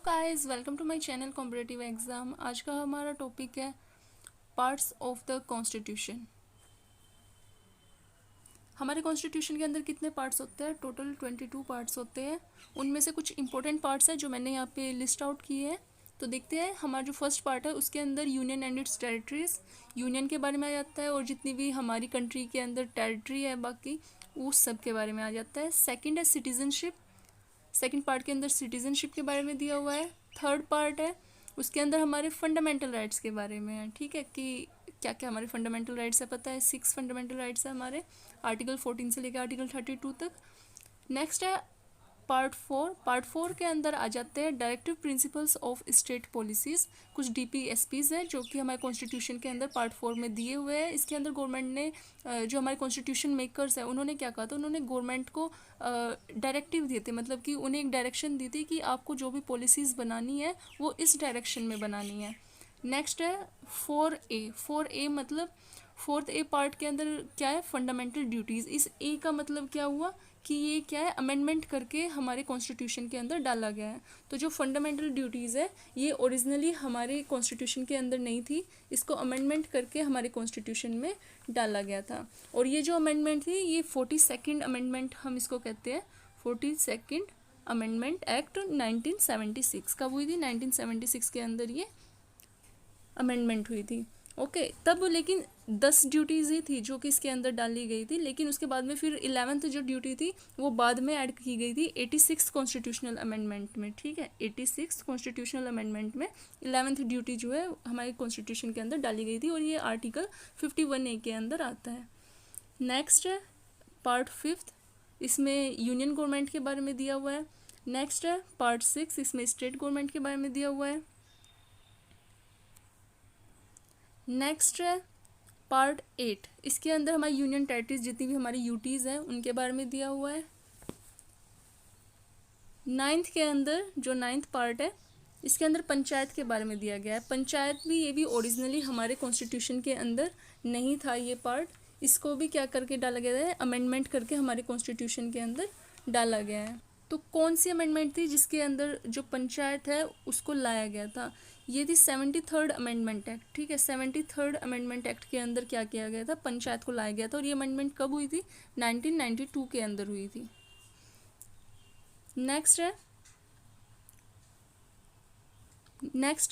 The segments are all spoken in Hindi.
Guys, welcome to my channel competitive exam. आज का हमारा टॉपिक है पार्ट्स ऑफ द कॉन्स्टिट्यूशन। हमारे कॉन्स्टिट्यूशन के अंदर कितने पार्ट्स होते हैं? टोटल 22 पार्ट्स होते हैं। उनमें से कुछ इंपॉर्टेंट पार्ट्स हैं जो मैंने यहाँ पे लिस्ट आउट किए हैं। तो देखते हैं, हमारा जो फर्स्ट पार्ट है उसके अंदर union and it's territories, union के बारे में आ जाता है और जितनी भी हमारी कंट्री के अंदर टेरिटरी है बाकी उस सब के बारे में आ जाता है। सेकेंड है सिटीजनशिप, सेकंड पार्ट के अंदर सिटीजनशिप के बारे में दिया हुआ है। थर्ड पार्ट है उसके अंदर हमारे फंडामेंटल राइट्स के बारे में है, ठीक है, कि क्या क्या हमारे फंडामेंटल राइट्स है। पता है 6 फंडामेंटल राइट्स है हमारे, आर्टिकल 14 से लेकर आर्टिकल 32 तक। नेक्स्ट है पार्ट 4 के अंदर आ जाते हैं directive principles of state policies. कुछ DPSPs हैं जो कि हमारे कॉन्स्टिट्यूशन के अंदर पार्ट 4 में दिए हुए हैं। इसके अंदर गवर्नमेंट ने जो हमारे कॉन्स्टिट्यूशन मेकर्स हैं उन्होंने क्या कहा था, उन्होंने गवर्नमेंट को डायरेक्टिव दिए थे, मतलब कि उन्हें एक डायरेक्शन दी थी कि आपको जो भी पॉलिसीज़ बनानी है वो इस डायरेक्शन में बनानी है। नेक्स्ट है 4A मतलब 4th A पार्ट के अंदर क्या है, फंडामेंटल ड्यूटीज़। इस ए का मतलब क्या हुआ कि ये क्या है, अमेंडमेंट करके हमारे कॉन्स्टिट्यूशन के अंदर डाला गया है। तो जो फंडामेंटल ड्यूटीज़ है ये ओरिजिनली हमारे कॉन्स्टिट्यूशन के अंदर नहीं थी, इसको अमेंडमेंट करके हमारे कॉन्स्टिट्यूशन में डाला गया था। और ये जो अमेंडमेंट थी ये 42nd अमेंडमेंट हम इसको कहते हैं। 42nd अमेंडमेंट एक्ट 1976 कब हुई थी? 1976 के अंदर ये अमेंडमेंट हुई थी। ओके, तब लेकिन 10 ड्यूटीज़ ही थी जो कि इसके अंदर डाली गई थी, लेकिन उसके बाद में फिर 11th जो ड्यूटी थी वो बाद में ऐड की गई थी 86 कॉन्स्टिट्यूशनल अमेंडमेंट में, ठीक है। 86 कॉन्स्टिट्यूशनल अमेंडमेंट में 11th ड्यूटी जो है हमारे कॉन्स्टिट्यूशन के अंदर डाली गई थी और ये आर्टिकल 51A के अंदर आता है। नेक्स्ट है पार्ट 5, इसमें यूनियन गवर्नमेंट के बारे में दिया हुआ है। नेक्स्ट है पार्ट 6, इसमें स्टेट गवर्नमेंट के बारे में दिया हुआ है। नेक्स्ट है पार्ट 8, इसके अंदर हमारी यूनियन टेरिटरीज जितनी भी हमारी यूटीज़ हैं उनके बारे में दिया हुआ है। 9th के अंदर जो 9th पार्ट है इसके अंदर पंचायत के बारे में दिया गया है। पंचायत भी ये भी ओरिजिनली हमारे कॉन्स्टिट्यूशन के अंदर नहीं था ये पार्ट, इसको भी क्या करके डाला गया है, अमेंडमेंट करके हमारे कॉन्स्टिट्यूशन के अंदर डाला गया है। तो कौन सी अमेंडमेंट थी जिसके अंदर जो पंचायत है उसको लाया गया था? ये थी 73rd अमेंडमेंट एक्ट, ठीक है। 73rd अमेंडमेंट एक्ट के अंदर क्या किया गया था, पंचायत को लाया गया था। और ये अमेंडमेंट कब हुई थी? 1992 के अंदर हुई थी। नेक्स्ट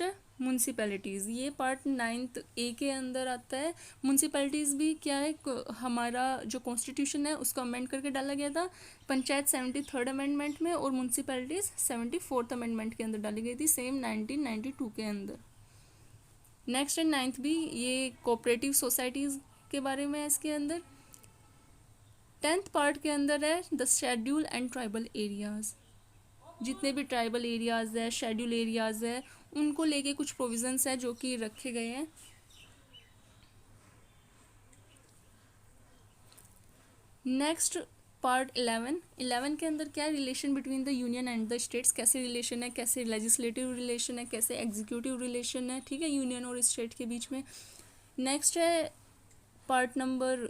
है म्यूनसिपैलिटीज़, ये पार्ट 9th A के अंदर आता है। म्यूनसिपैलिटीज़ भी क्या है, हमारा जो कॉन्स्टिट्यूशन है उसको अमेंड करके डाला गया था। पंचायत 73rd अमेंडमेंट में और म्यूनसिपैलिटीज़ 74th अमेंडमेंट के अंदर डाली गई थी, सेम 1992 के अंदर। नेक्स्ट है 9th B, ये कोऑपरेटिव सोसाइटीज़ के बारे में है इसके अंदर। 10th पार्ट के अंदर है the schedule and tribal areas, जितने भी ट्राइबल एरियाज़ है, शेड्यूल एरियाज़ है, उनको लेके कुछ प्रोविजंस है जो कि रखे गए हैं। नेक्स्ट पार्ट 11 के अंदर क्या है, relation between the union and the states, कैसे रिलेशन है, कैसे लेजिस्लेटिव रिलेशन है, कैसे एग्जीक्यूटिव रिलेशन है, ठीक है, यूनियन और स्टेट के बीच में। नेक्स्ट है पार्ट नंबर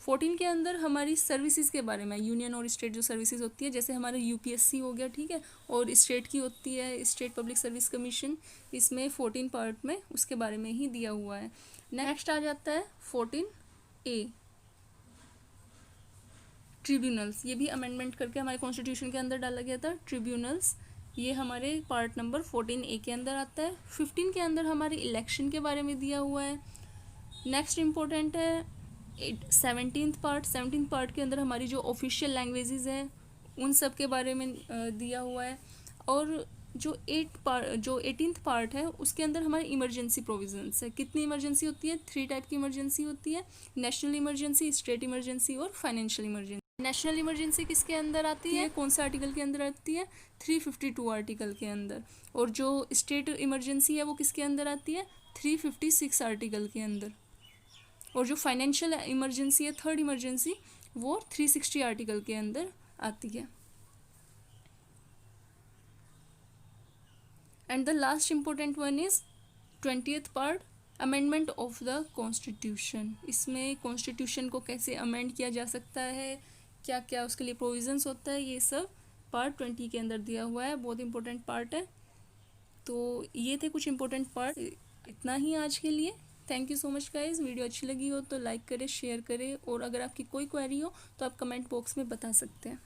14 के अंदर हमारी सर्विसेज के बारे में, यूनियन और स्टेट जो सर्विसेज होती है, जैसे हमारा UPSC हो गया, ठीक है, और स्टेट की होती है स्टेट पब्लिक सर्विस कमीशन, इसमें 14 पार्ट में उसके बारे में ही दिया हुआ है। नेक्स्ट आ जाता है 14A ट्रिब्यूनल्स, ये भी अमेंडमेंट करके हमारे कॉन्स्टिट्यूशन के अंदर डाला गया था। ट्रिब्यूनल्स ये हमारे पार्ट नंबर 14A के अंदर आता है। 15 के अंदर हमारे इलेक्शन के बारे में दिया हुआ है। नेक्स्ट इम्पोर्टेंट है 17th पार्ट के अंदर हमारी जो ऑफिशियल लैंग्वेजेस हैं उन सब के बारे में दिया हुआ है। और जो 18th पार्ट है उसके अंदर हमारी इमरजेंसी प्रोविजंस है। कितनी इमरजेंसी होती है? 3 टाइप की इमरजेंसी होती है, नेशनल इमरजेंसी, स्टेट इमरजेंसी और फाइनेंशियल इमरजेंसी। नेशनल इमरजेंसी किसके अंदर आती है, कौन सा आर्टिकल के अंदर आती है? 352 आर्टिकल के अंदर। और जो स्टेट इमरजेंसी है वो किसके अंदर आती है? 356 आर्टिकल के अंदर। और जो फाइनेंशियल इमरजेंसी है, थर्ड इमरजेंसी, वो 360 आर्टिकल के अंदर आती है। And the last important one is 20th part, amendment of the constitution. इसमें कॉन्स्टिट्यूशन को कैसे अमेंड किया जा सकता है, क्या क्या उसके लिए प्रोविजंस होता है, ये सब पार्ट 20 के अंदर दिया हुआ है, बहुत इंपॉर्टेंट पार्ट है। तो ये थे कुछ इंपॉर्टेंट पार्ट, इतना ही आज के लिए। Thank you so much guys. Video अच्छी लगी हो तो लाइक करें, शेयर करें, और अगर आपकी कोई क्वेरी हो तो आप कमेंट बॉक्स में बता सकते हैं।